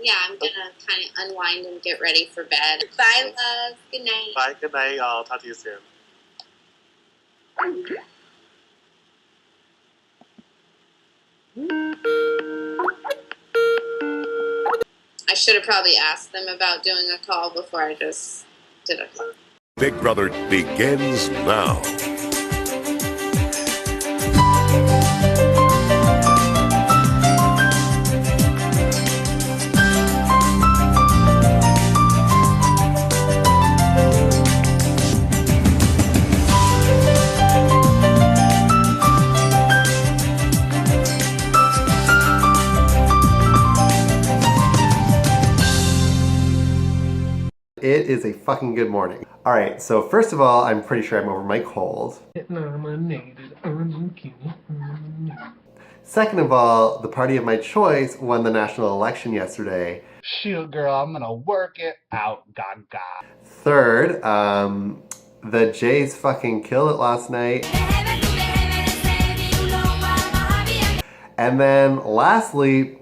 Yeah, I'm gonna kind of unwind and get ready for bed. Bye, love. Good night. Bye, good night. I'll talk to you soon. I should have probably asked them about doing a call before I just did a call. Big Brother begins now. It is a fucking good morning. All right, so first of all, I'm pretty sure I'm over my cold. Second of all, the party of my choice won the national election yesterday. Shoot, girl, I'm gonna work it out, gaga. Third, the Jays fucking killed it last night. And then lastly,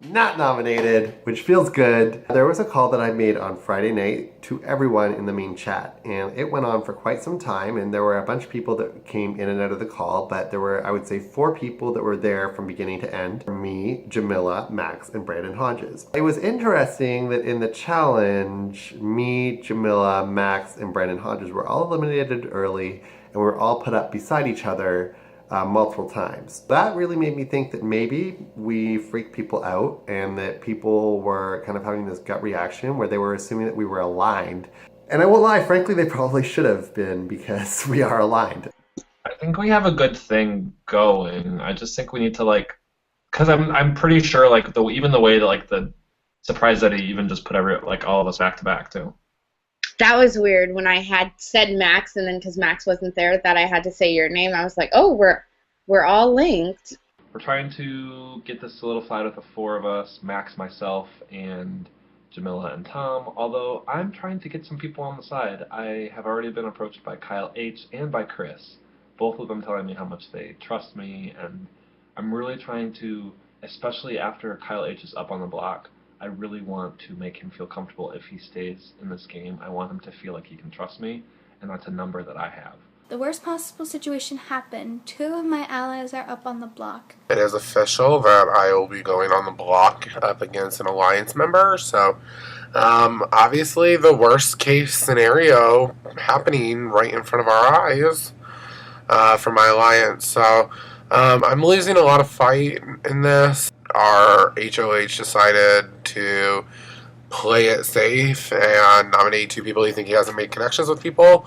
not nominated, which feels good. There was a call that I made on Friday night to everyone in the main chat, and it went on for quite some time, and there were a bunch of people that came in and out of the call, but there were, I would say, 4 people that were there from beginning to end. Me, Jamila, Max, and Brandon Hodges. It was interesting that in the challenge, me, Jamila, Max, and Brandon Hodges were all eliminated early, and we were all put up beside each other multiple times. That really made me think that maybe we freaked people out and that people were kind of having this gut reaction where they were assuming that we were aligned. And I won't lie, frankly, they probably should have been because we are aligned. I think we have a good thing going. I just think we need to because I'm pretty sure even the way that the surprise that he even just put all of us back to back too. That was weird when I had said Max, and then because Max wasn't there, that I had to say your name. I was like, oh, we're all linked. We're trying to get this solidified with the 4 of us, Max, myself, and Jamila and Tom, although I'm trying to get some people on the side. I have already been approached by Kyle H. and by Chris, both of them telling me how much they trust me, and I'm really trying to, especially after Kyle H. is up on the block, I really want to make him feel comfortable if he stays in this game. I want him to feel like he can trust me, and that's a number that I have. The worst possible situation happened. 2 of my allies are up on the block. It is official that I will be going on the block up against an alliance member, so obviously the worst case scenario happening right in front of our eyes for my alliance. So I'm losing a lot of fight in this. Our HOH decided to play it safe and nominate 2 people he think he hasn't made connections with people.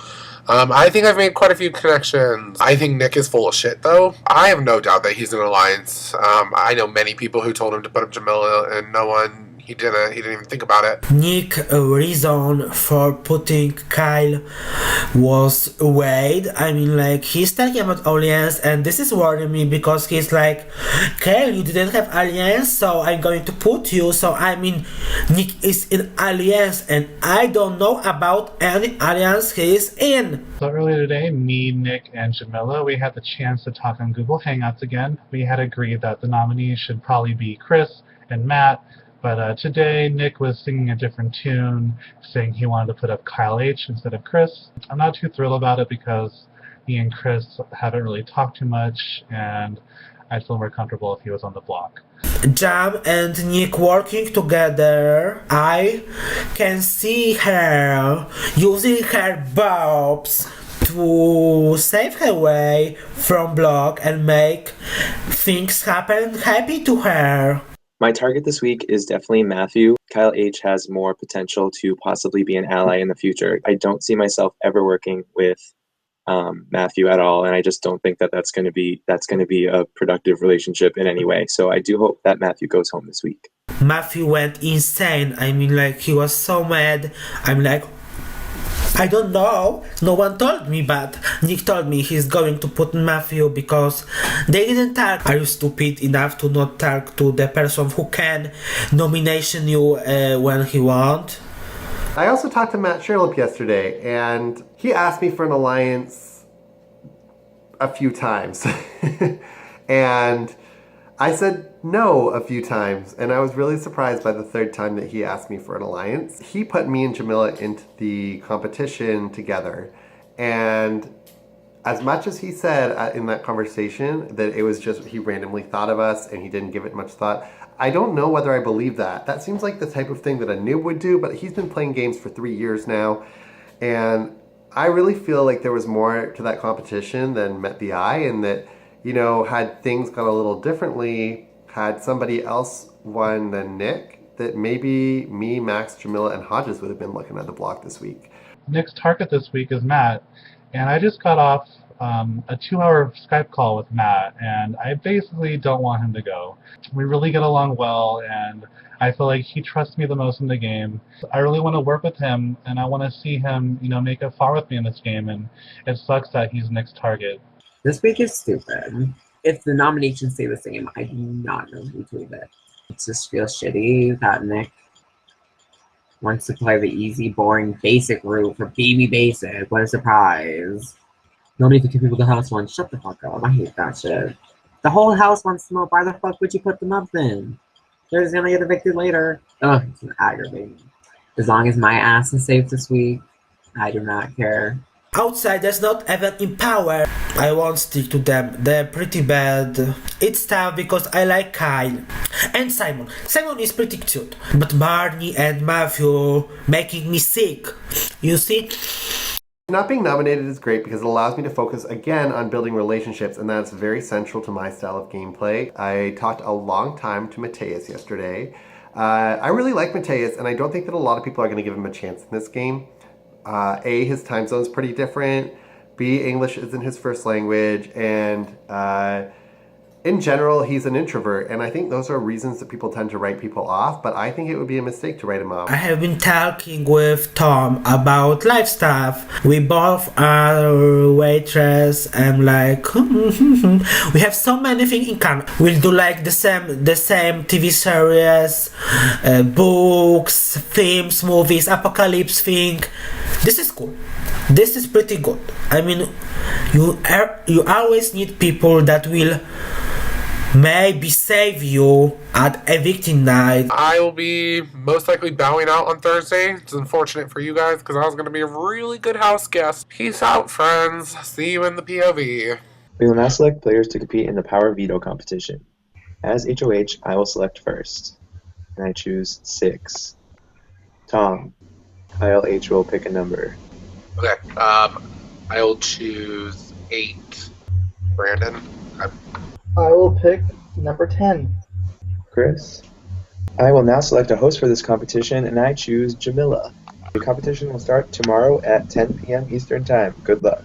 I think I've made quite a few connections. I think Nick is full of shit, though. I have no doubt that he's in an alliance. I know many people who told him to put up Jamila, and no one. He didn't even think about it. Nick's reason for putting Kyle was Wade. I mean, he's talking about alliance, and this is worrying me because he's like, Kyle, you didn't have alliance, so I'm going to put you. So, I mean, Nick is in alliance, and I don't know about any alliance he is in. So earlier today, me, Nick, and Jamila, we had the chance to talk on Google Hangouts again. We had agreed that the nominees should probably be Chris and Matt. But today, Nick was singing a different tune, saying he wanted to put up Kyle H. instead of Chris. I'm not too thrilled about it because me and Chris haven't really talked too much, and I'd feel more comfortable if he was on the block. Jam and Nick working together. I can see her using her bobs to save her way from block and make things happen happy to her. My target this week is definitely Matthew. Kyle H. has more potential to possibly be an ally in the future. I don't see myself ever working with Matthew at all, and I just don't think that that's going to be a productive relationship in any way. So I do hope that Matthew goes home this week. Matthew went insane. I mean, he was so mad. I'm like, I don't know. No one told me, but Nick told me he's going to put Matthew because they didn't talk. Are you stupid enough to not talk to the person who can nomination you when he want? I also talked to Matt Sherlock yesterday, and he asked me for an alliance a few times. And I said no a few times, and I was really surprised by the third time that he asked me for an alliance. He put me and Jamila into the competition together, and as much as he said in that conversation that it was just he randomly thought of us and he didn't give it much thought, I don't know whether I believe that. That seems like the type of thing that a noob would do, but he's been playing games for 3 years now, and I really feel like there was more to that competition than met the eye, and that, you know, had things gone a little differently, had somebody else won than Nick, that maybe me, Max, Jamila, and Hodges would have been looking at the block this week. Nick's target this week is Matt, and I just got off a 2-hour Skype call with Matt, and I basically don't want him to go. We really get along well, and I feel like he trusts me the most in the game. I really want to work with him, and I want to see him, you know, make it far with me in this game, and it sucks that he's Nick's target. This week is stupid. If the nominations stay the same, I do not know who to evict. It just feels shitty that Nick wants to play the easy, boring, basic route for baby basic. What a surprise. No need to give people the house one. Shut the fuck up. I hate that shit. The whole house wants to know why the fuck would you put them up then? They're just gonna get evicted later. Ugh, it's aggravating. As long as my ass is safe this week, I do not care. Outsiders not even in power. I won't stick to them. They're pretty bad. It's tough because I like Kyle and Simon. Simon is pretty cute, but Barney and Matthew making me sick. You see? Not being nominated is great because it allows me to focus again on building relationships, and that's very central to my style of gameplay. I talked a long time to Mateus yesterday. I really like Mateus, and I don't think that a lot of people are going to give him a chance in this game. A, his time zone's pretty different. B, English isn't his first language, and in general, he's an introvert, and I think those are reasons that people tend to write people off, but I think it would be a mistake to write him off. I have been talking with Tom about life stuff. We both are waitress, and like we have so many things in common. We'll do like the same TV series, books, films, movies, apocalypse thing. This is cool. This is pretty good. I mean, you always need people that will maybe save you at evicting night. I will be most likely bowing out on Thursday. It's unfortunate for you guys because I was going to be a really good house guest. Peace out, friends. See you in the POV. We will now select players to compete in the Power Veto competition. As HOH, I will select first, and I choose 6. Tom, Kyle H will pick a number. Okay, I will choose 8. Brandon? I will pick number 10. Chris? I will now select a host for this competition, and I choose Jamila. The competition will start tomorrow at 10 p.m. Eastern Time. Good luck.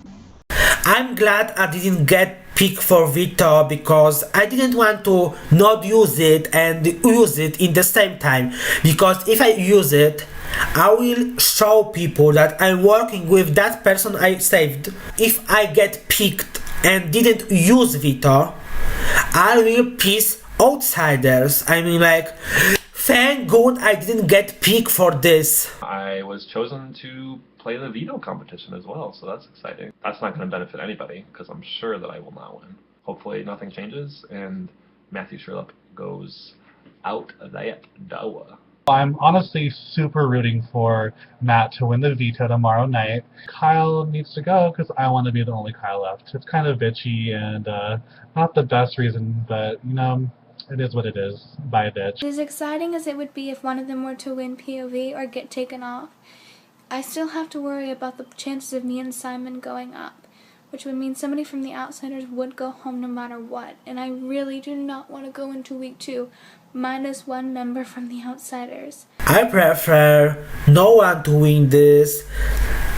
I'm glad I didn't get picked for veto because I didn't want to not use it and use it in the same time, because if I use it, I will show people that I'm working with that person I saved. If I get picked and didn't use veto, I will piss outsiders. I mean, like, thank God I didn't get picked for this. I was chosen to play the veto competition as well, so that's exciting. That's not going to benefit anybody, because I'm sure that I will not win. Hopefully nothing changes, and Matthew Sherlock goes out of that door. I'm honestly super rooting for Matt to win the veto tomorrow night. Kyle needs to go because I want to be the only Kyle left. It's kind of bitchy and not the best reason, but, you know, it is what it is. Bye, bitch. As exciting as it would be if one of them were to win POV or get taken off, I still have to worry about the chances of me and Simon going up, which would mean somebody from the outsiders would go home no matter what, and I really do not want to go into week 2 minus 1 member from the outsiders. I prefer no one to win this.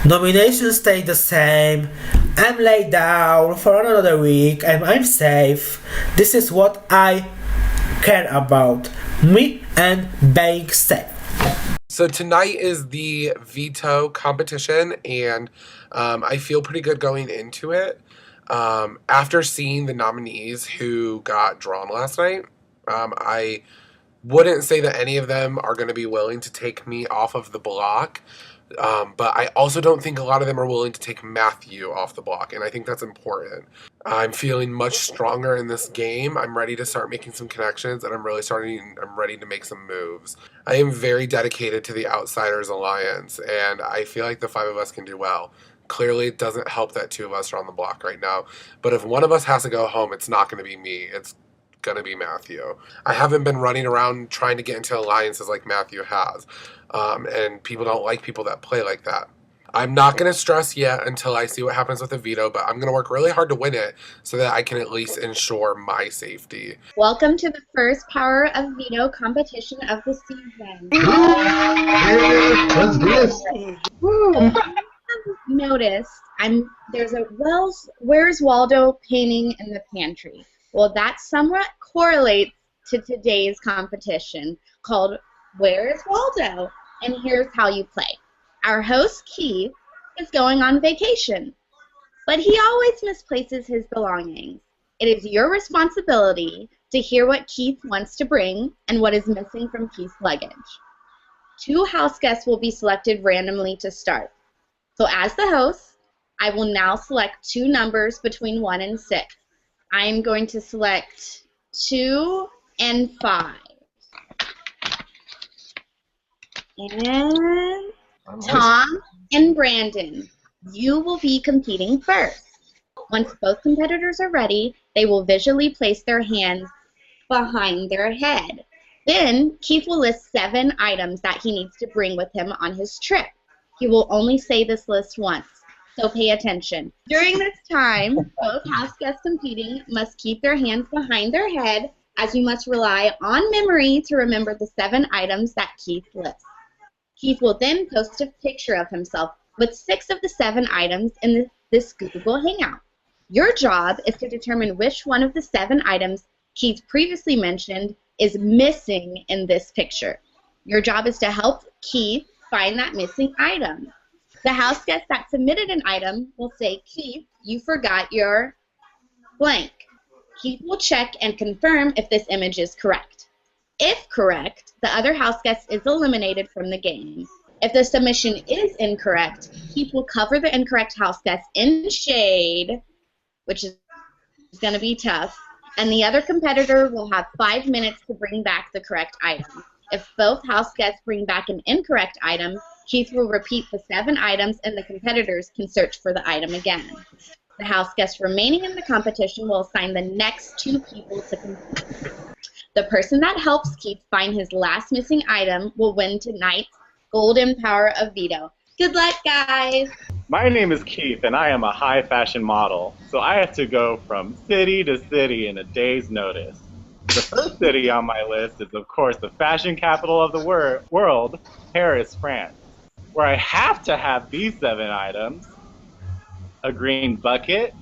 Nominations stay the same. I'm laid down for another week and I'm safe. This is what I care about. Me and being safe. So tonight is the veto competition, and I feel pretty good going into it. After seeing the nominees who got drawn last night, I wouldn't say that any of them are going to be willing to take me off of the block. But I also don't think a lot of them are willing to take Matthew off the block, and I think that's important. I'm feeling much stronger in this game. I'm ready to start making some connections, and I'm ready to make some moves. I am very dedicated to the Outsiders Alliance, and I feel like the five of us can do well. Clearly, it doesn't help that two of us are on the block right now, but if one of us has to go home, it's not going to be me. It's going to be Matthew. I haven't been running around trying to get into alliances like Matthew has, and people don't like people that play like that. I'm not going to stress yet until I see what happens with the veto, but I'm going to work really hard to win it so that I can at least ensure my safety. Welcome to the first Power of Veto competition of the season. What's this? Notice there's a Where's Waldo painting in the pantry. Well, that somewhat correlates to today's competition called Where's Waldo? And here's how you play. Our host, Keith, is going on vacation, but he always misplaces his belongings. It is your responsibility to hear what Keith wants to bring and what is missing from Keith's luggage. 2 house guests will be selected randomly to start. So as the host, I will now select 2 numbers between 1 and 6. I am going to select 2 and 5. And Tom and Brandon, you will be competing first. Once both competitors are ready, they will visually place their hands behind their head. Then Keith will list 7 items that he needs to bring with him on his trip. He will only say this list once, so pay attention. During this time, both house guests competing must keep their hands behind their head, as you must rely on memory to remember the 7 items that Keith lists. Keith will then post a picture of himself with 6 of the 7 items in this Google Hangout. Your job is to determine which one of the 7 items Keith previously mentioned is missing in this picture. Your job is to help Keith find that missing item. The house guest that submitted an item will say, Keith, you forgot your blank. Keith will check and confirm if this image is correct. If correct, the other house guest is eliminated from the game. If the submission is incorrect, Keith will cover the incorrect house guest in shade, which is going to be tough, and the other competitor will have 5 minutes to bring back the correct item. If both house guests bring back an incorrect item, Keith will repeat the 7 items and the competitors can search for the item again. The house guests remaining in the competition will assign the next 2 people to compete. The person that helps Keith find his last missing item will win tonight's Golden Power of Veto. Good luck, guys! My name is Keith, and I am a high fashion model, so I have to go from city to city in a day's notice. The first city on my list is, of course, the fashion capital of the world, Paris, France, where I have to have these 7 items: a green bucket,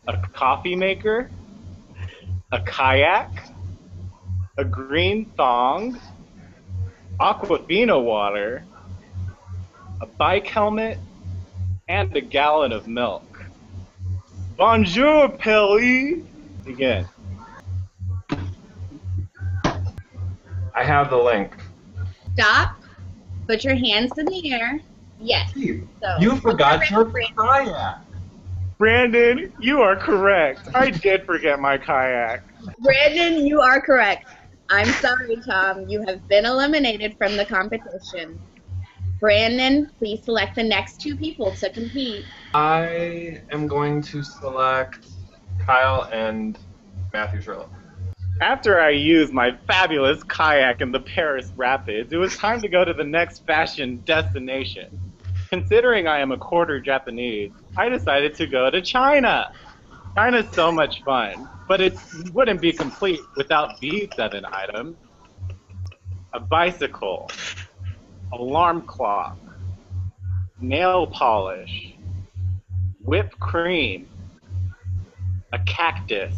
a coffee maker, a kayak, a green thong, Aquafina water, a bike helmet, and a gallon of milk. Bonjour, Pelly! Begin. I have the link. Stop. Put your hands in the air. Yes. So, You forgot your kayak. Brandon, you are correct. I did forget my kayak. Brandon, you are correct. I'm sorry, Tom. You have been eliminated from the competition. Brandon, please select the next 2 people to compete. I am going to select Kyle and Matthew Shirley. After I used my fabulous kayak in the Paris Rapids, it was time to go to the next fashion destination. Considering I am a quarter Japanese, I decided to go to China. China's so much fun, but it wouldn't be complete without these 7 items: a bicycle, alarm clock, nail polish, whipped cream, a cactus,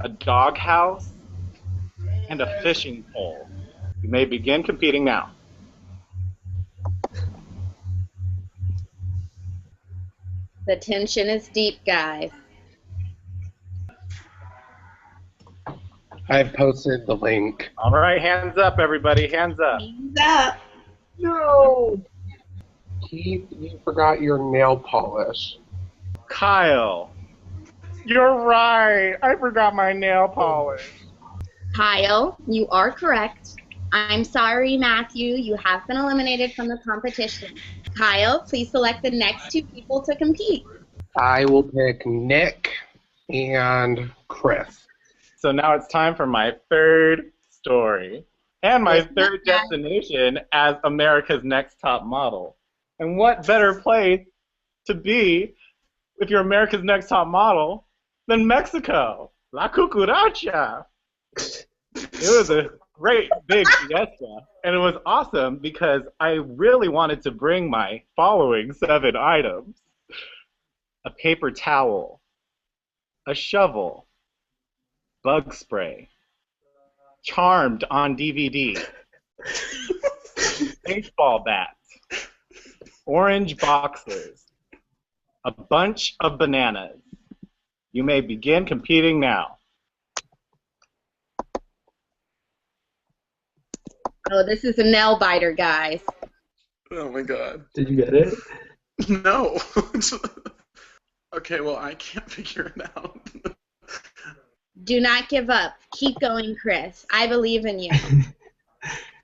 a doghouse, and a fishing pole. You may begin competing now. The tension is deep, guys. I've posted the link. All right, hands up, everybody, hands up. Hands up. No! Keith, you forgot your nail polish. Kyle, you're right. I forgot my nail polish. Kyle, you are correct. I'm sorry, Matthew, you have been eliminated from the competition. Kyle, please select the next two people to compete. I will pick Nick and Chris. So now it's time for my third story and my third destination as America's Next Top Model. And what better place to be if you're America's Next Top Model than Mexico? La Cucaracha. It was a great big fiesta, and it was awesome because I really wanted to bring my following 7 items: a paper towel, a shovel, bug spray, Charmed on DVD, baseball bat, orange boxers, a bunch of bananas. You may begin competing now. Oh, this is a nail biter, guys. Oh my god. Did you get it? No. Okay, well, I can't figure it out. Do not give up. Keep going, Chris. I believe in you.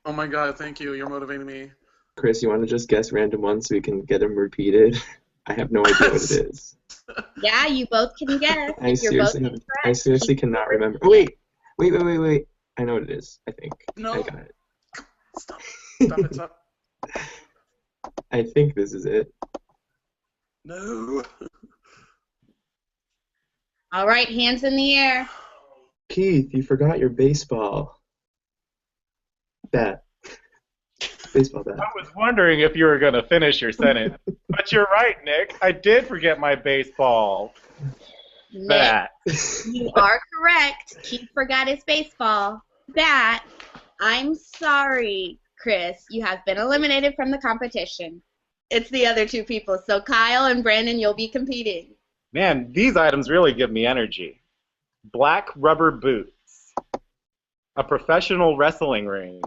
Oh my god, thank you. You're motivating me. Chris, you want to just guess random ones so we can get them repeated? I have no idea what it is. Yeah, you both can guess. I seriously cannot remember. Wait. I know what it is, I think. No. I got it. Stop it, stop. I think this is it. No. All right, hands in the air. Keith, you forgot your baseball bat. Baseball bat. I was wondering if you were going to finish your sentence. But you're right, Nick. I did forget my baseball bat. You are correct. Keith forgot his baseball bat. I'm sorry, Chris. You have been eliminated from the competition. It's the other two people. So Kyle and Brandon, you'll be competing. Man, these items really give me energy. Black rubber boots, a professional wrestling ring,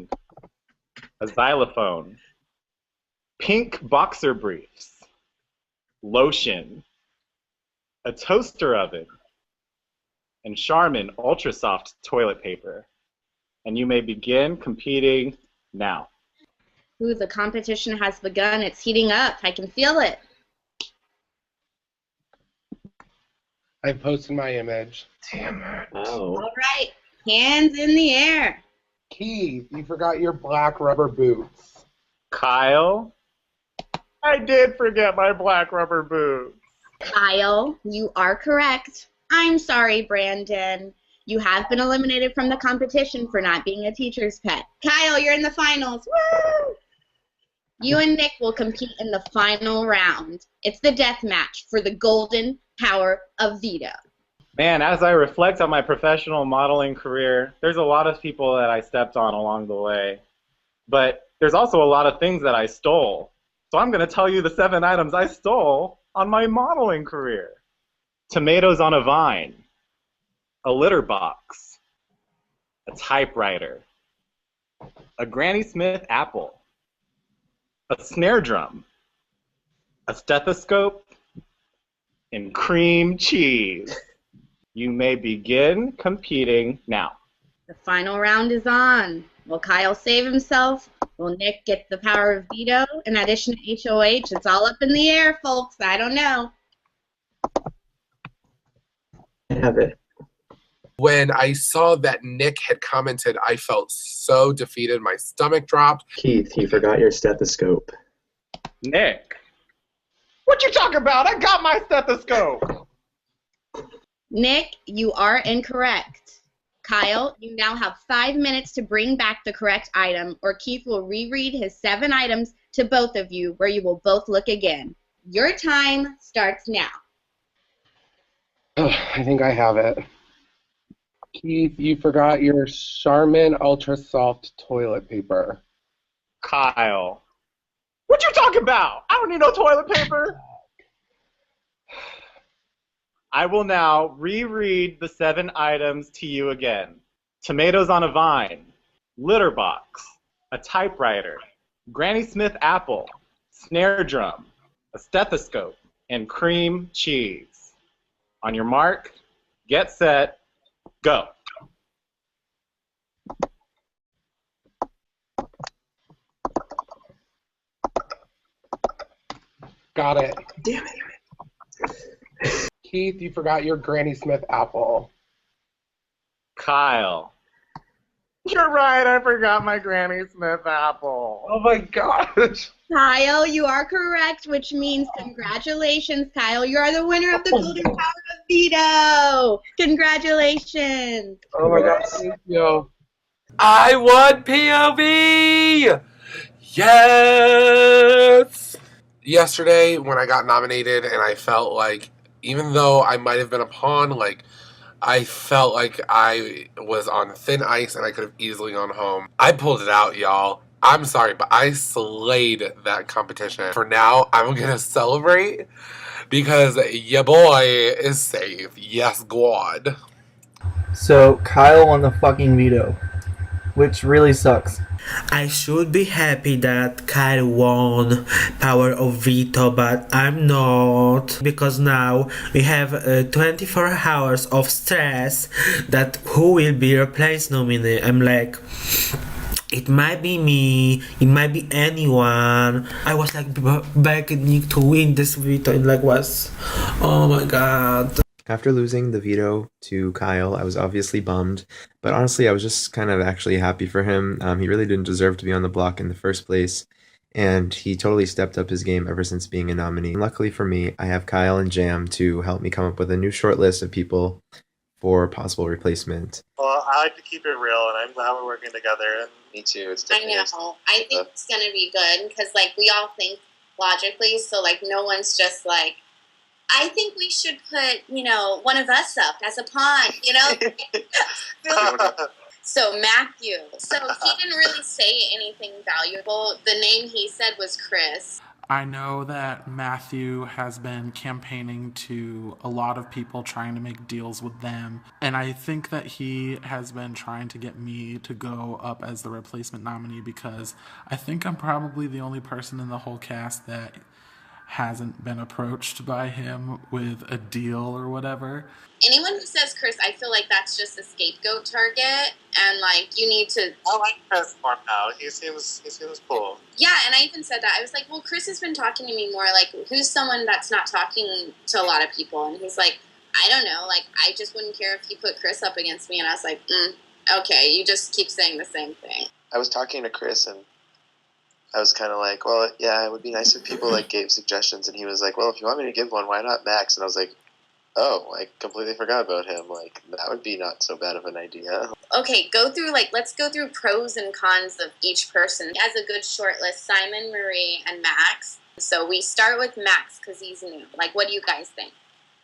a xylophone, pink boxer briefs, lotion, a toaster oven, and Charmin Ultra Soft toilet paper. And you may begin competing now. Ooh, the competition has begun. It's heating up. I can feel it. I posted my image. Damn it. Oh. All right, hands in the air. Keith, you forgot your black rubber boots. Kyle, I did forget my black rubber boots. Kyle, you are correct. I'm sorry, Brandon. You have been eliminated from the competition for not being a teacher's pet. Kyle, you're in the finals. Woo! You and Nick will compete in the final round. It's the death match for the golden power of veto. Man, as I reflect on my professional modeling career, there's a lot of people that I stepped on along the way. But there's also a lot of things that I stole. So I'm going to tell you the 7 items I stole on my modeling career. Tomatoes on a vine, a litter box, a typewriter, a Granny Smith apple, a snare drum, a stethoscope, and cream cheese. You may begin competing now. The final round is on. Will Kyle save himself? Will Nick get the power of veto? In addition to HOH, it's all up in the air, folks. I don't know. I have it. When I saw that Nick had commented, I felt so defeated. My stomach dropped. Keith, you forgot your stethoscope. Nick, what you talking about? I got my stethoscope. Nick, you are incorrect. Kyle, you now have 5 minutes to bring back the correct item, or Keith will reread his 7 items to both of you, where you will both look again. Your time starts now. Oh, I think I have it. Keith, you forgot your Charmin Ultra Soft toilet paper. Kyle, what you talking about? I don't need no toilet paper. I will now reread the 7 items to you again. Tomatoes on a vine, litter box, a typewriter, Granny Smith apple, snare drum, a stethoscope, and cream cheese. On your mark, get set, go. Got it. Damn it. Keith, you forgot your Granny Smith apple. Kyle. You're right, I forgot my Granny Smith apple. Oh my gosh. Kyle, you are correct, which means congratulations, Kyle. You are the winner of the Golden Power of Veto. Congratulations. Oh my gosh, thank you. I won POV! Yes! Yesterday, when I got nominated, and I felt like, even though I might have been a pawn, like, I felt like I was on thin ice and I could have easily gone home. I pulled it out, y'all. I'm sorry, but I slayed that competition. For now, I'm gonna celebrate because your boy is safe. Yes, God. So Kyle won the fucking veto, which really sucks. I should be happy that Kyle won Power of Veto, but I'm not, because now we have 24 hours of stress that who will be replaced nominee. I'm like, it might be me, it might be anyone. I was like begging to win this veto and like was, oh my god. After losing the veto to Kyle, I was obviously bummed, but honestly, I was just kind of actually happy for him. He really didn't deserve to be on the block in the first place, and he totally stepped up his game ever since being a nominee. And luckily for me, I have Kyle and Jam to help me come up with a new short list of people for possible replacement. Well, I like to keep it real, and I'm glad we're working together. Me too. It's I know. I think it's going to be good because, like, we all think logically, so, like, no one's just like, I think we should put, one of us up as a pawn, So Matthew. So he didn't really say anything valuable. The name he said was Chris. I know that Matthew has been campaigning to a lot of people, trying to make deals with them. And I think that he has been trying to get me to go up as the replacement nominee because I think I'm probably the only person in the whole cast that hasn't been approached by him with a deal or whatever. Anyone who says Chris, I feel like that's just a scapegoat target, and like you need to. I like Chris more now. He seems cool. Yeah, and I even said that. I was like, well, Chris has been talking to me more. Like, who's someone that's not talking to a lot of people? And he's like, I don't know. Like, I just wouldn't care if you put Chris up against me. And I was like, okay, you just keep saying the same thing. I was talking to Chris and I was kind of like, well, yeah, it would be nice if people like gave suggestions. And he was like, well, if you want me to give one, why not Max? And I was like, oh, I completely forgot about him. Like, that would be not so bad of an idea. Okay, let's go through pros and cons of each person. As a good short list, Simon, Marie, and Max. So we start with Max because he's new. Like, what do you guys think?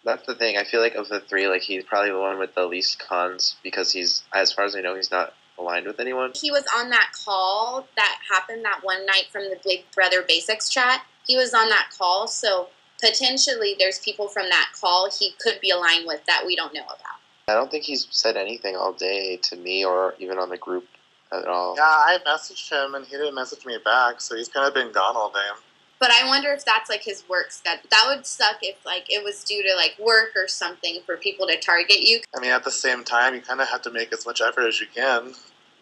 That's the thing. I feel like of the three, like, he's probably the one with the least cons because he's, as far as I know, he's not aligned with anyone. He was on that call that happened that one night from the Big Brother Basics chat. He was on that call, so potentially there's people from that call he could be aligned with that we don't know about. I don't think he's said anything all day to me or even on the group at all. Yeah, I messaged him and he didn't message me back, so he's kind of been gone all day. But I wonder if that's like his work schedule. That would suck if like it was due to like work or something for people to target you. I mean, at the same time, you kind of have to make as much effort as you can.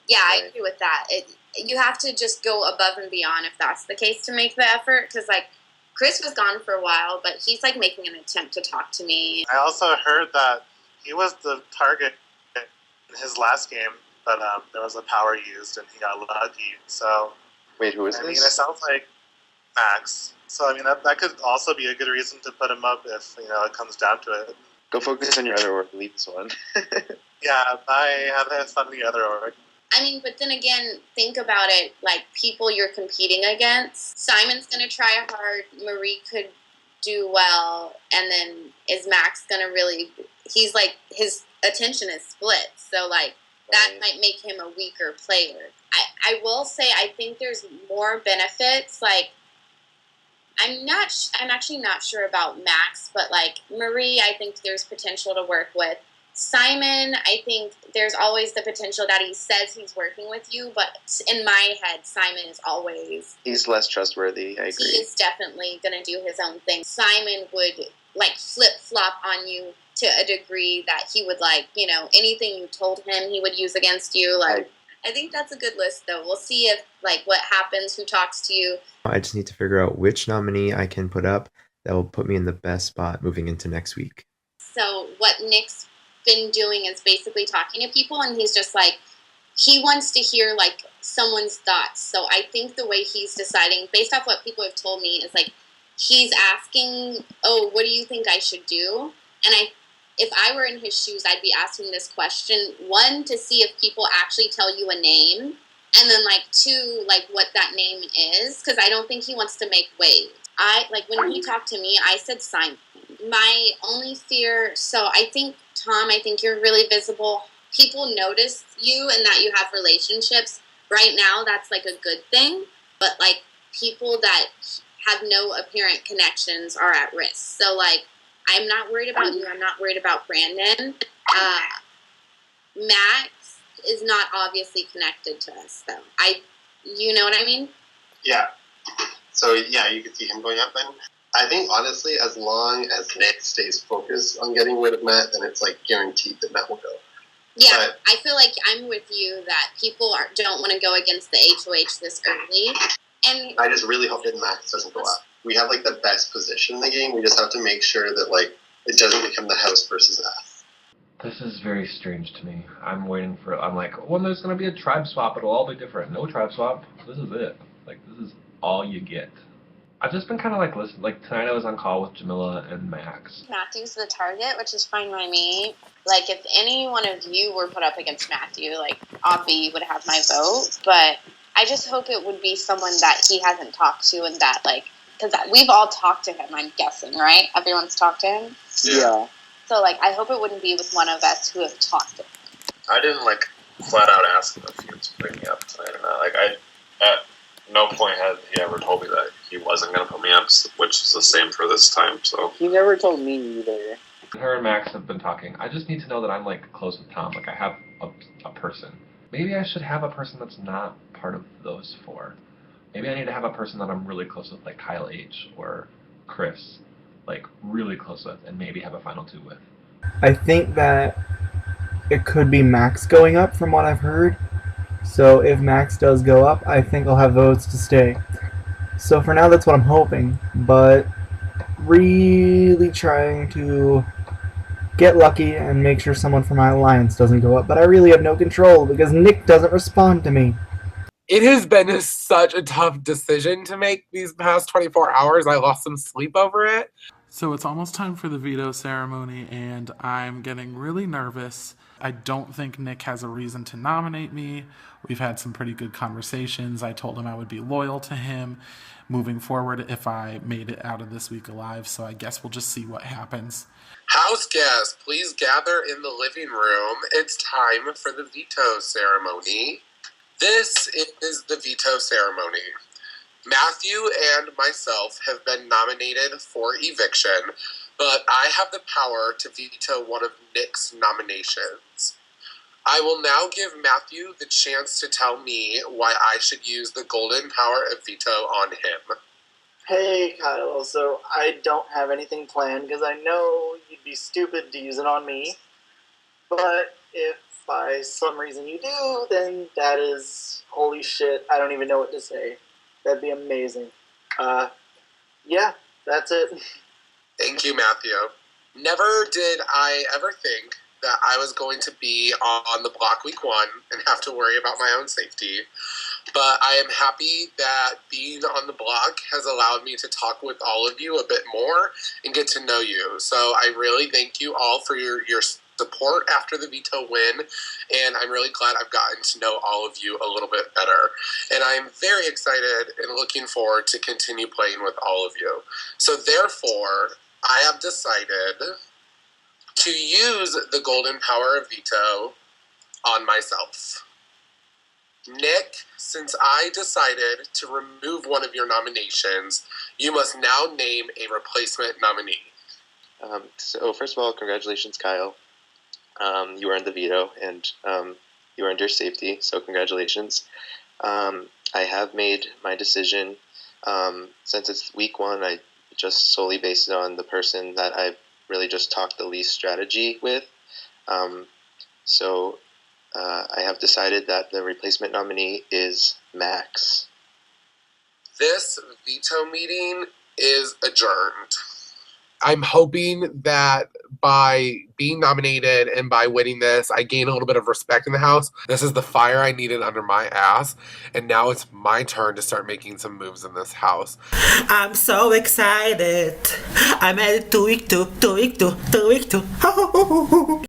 Yeah, I agree with that. You have to just go above and beyond if that's the case to make the effort. Because like Chris was gone for a while, but he's like making an attempt to talk to me. I also heard that he was the target in his last game, but there was a power used and he got lucky. So wait, who is this? I mean, it sounds like Max. So I mean, that could also be a good reason to put him up if it comes down to it. Go focus on your other work. Leave this one. Yeah, I have fun in the other org. I mean, but then again, think about it, like, people you're competing against. Simon's going to try hard, Marie could do well, and then is Max going to really, he's like, his attention is split, so, like, that might make him a weaker player. I will say, I think there's more benefits, like, I'm actually not sure about Max, but, like, Marie, I think there's potential to work with. Simon, I think there's always the potential that he says he's working with you, but in my head, Simon is always... He's less trustworthy, I agree. He is definitely going to do his own thing. Simon would, like, flip-flop on you to a degree that he would, like, you know, anything you told him he would use against you. Like, I think that's a good list, though. We'll see if, like, what happens, who talks to you. I just need to figure out which nominee I can put up that will put me in the best spot moving into next week. So what Nick's been doing is basically talking to people, and he's just like, he wants to hear like someone's thoughts. So I think the way he's deciding, based off what people have told me, is like he's asking, oh, what do you think I should do? And if I were in his shoes, I'd be asking this question, one, to see if people actually tell you a name, and then like two, like what that name is, because I don't think he wants to make waves. When he talked to me, I said Simon. My only fear, so I think, Tom, I think you're really visible. People notice you and that you have relationships. Right now, that's like a good thing. But like people that have no apparent connections are at risk. So like, I'm not worried about you. I'm not worried about Brandon. Max is not obviously connected to us, though. You know what I mean? Yeah. So yeah, you could see him going up then. I think honestly, as long as Nick stays focused on getting rid of Matt, then it's like guaranteed that Matt will go. Yeah, but I feel like I'm with you that people don't want to go against the HOH this early. And I just really hope that Max doesn't go up. We have like the best position in the game. We just have to make sure that like it doesn't become the house versus us. This is very strange to me. I'm like, when there's going to be a tribe swap, it'll all be different. No tribe swap. This is it. Like, this is all you get. I've just been kind of like listening. Like, tonight I was on call with Jamila and Max. Matthew's the target, which is fine by me. Like, if any one of you were put up against Matthew, like, Obvi would have my vote. But I just hope it would be someone that he hasn't talked to and that, like, because we've all talked to him, I'm guessing, right? Everyone's talked to him? Yeah. So, like, I hope it wouldn't be with one of us who have talked to him. I didn't, like, flat out ask him if he was putting me up tonight or not. Like, at no point had he ever told me that he wasn't going to put me up, which is the same for this time, so. He never told me either. Her and Max have been talking. I just need to know that I'm, like, close with Tom. Like, I have a person. Maybe I should have a person that's not part of those four. Maybe I need to have a person that I'm really close with, like Kyle H. or Chris. Like, really close with, and maybe have a final two with. I think that it could be Max going up from what I've heard. So if Max does go up, I think I'll have votes to stay. So for now, that's what I'm hoping. But really trying to get lucky and make sure someone from my alliance doesn't go up. But I really have no control because Nick doesn't respond to me. It has been such a tough decision to make these past 24 hours. I lost some sleep over it. So it's almost time for the veto ceremony, and I'm getting really nervous. I don't think Nick has a reason to nominate me. We've had some pretty good conversations. I told him I would be loyal to him moving forward if I made it out of this week alive, so I guess we'll just see what happens. House guests, please gather in the living room. It's time for the veto ceremony. This is the veto ceremony. Matthew and myself have been nominated for eviction, but I have the power to veto one of Nick's nominations. I will now give Matthew the chance to tell me why I should use the golden power of veto on him. Hey, Kyle, so I don't have anything planned because I know you'd be stupid to use it on me, but if by some reason you do, then that is holy shit, I don't even know what to say. That'd be amazing. Yeah, that's it. Thank you, Matthew. Never did I ever think that I was going to be on the block week 1 and have to worry about my own safety. But I am happy that being on the block has allowed me to talk with all of you a bit more and get to know you. So I really thank you all for your support after the veto win, and I'm really glad I've gotten to know all of you a little bit better. And I'm very excited and looking forward to continue playing with all of you. So therefore, I have decided to use the golden power of veto on myself. Nick, since I decided to remove one of your nominations, you must now name a replacement nominee. So first of all, congratulations, Kyle. You earned the veto, and you earned your safety, so congratulations. I have made my decision. Since it's week one, I just solely based it on the person that I've really just talked the least strategy with. So I have decided that the replacement nominee is Max. This veto meeting is adjourned. I'm hoping that by being nominated and by winning this, I gain a little bit of respect in the house. This is the fire I needed under my ass, and now it's my turn to start making some moves in this house. I'm so excited. I'm at 2 week 2, 2 week 2, 2 week 2.